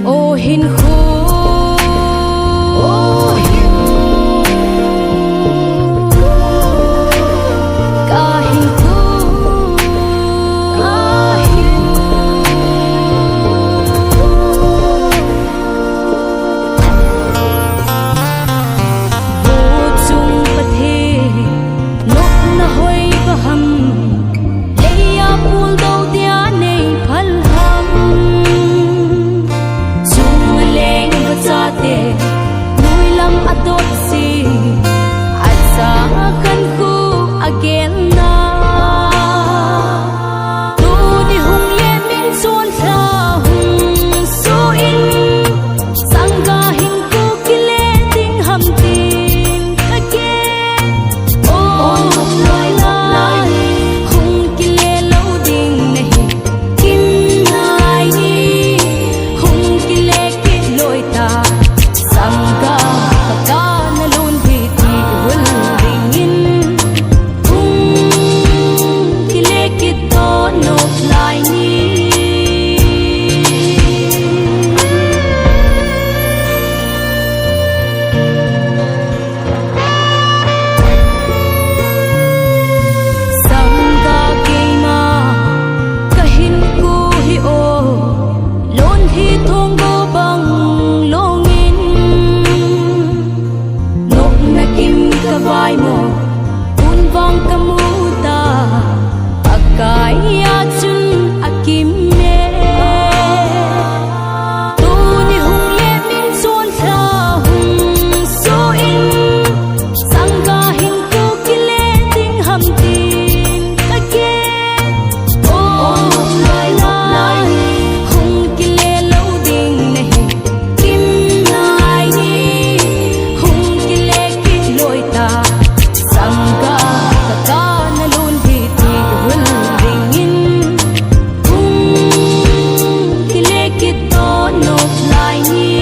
Ô hiền khu cả hiền khu vô chung bất thế nốt na hoi ba ham leya pul do tia nei phal ham te nuôi lam atot si asa kan khu again na tu di hung ye min suan tha hung so in sangga hin ku kile ting ham tin again oh loi lai hung kile lo ding nahi kim nai ni hung kile ki loi ta sangga kakana lun hiti hul ringin kile kito nop lai ni sangga keima kahin ku hi o lon hi thong go bang longin nok na kim ka vai mo un vang kamuta akaya chun akim me tu ni hung ye min suan tha hung so in sangga hin ku kile ting ham tin again oh lai lai hung kile lo ding nahi kim nai ni hung kile ki loi ta sangga kakana lun hiti hul ringin kile kito nop lai ni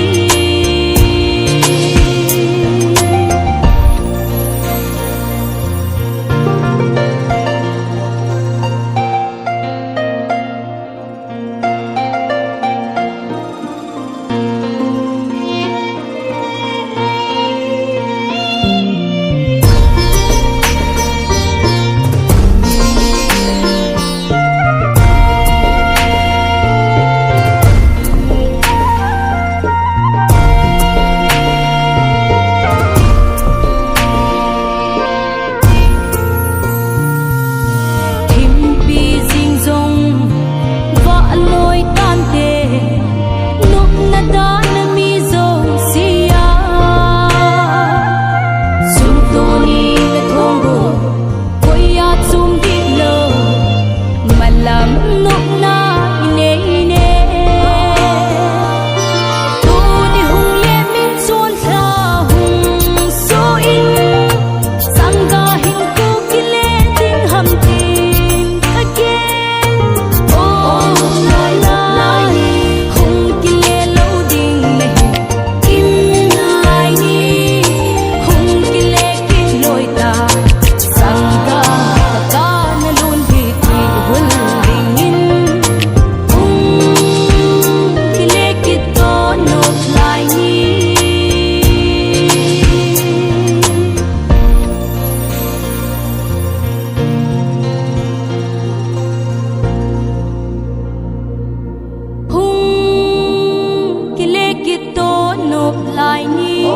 nộp lại ni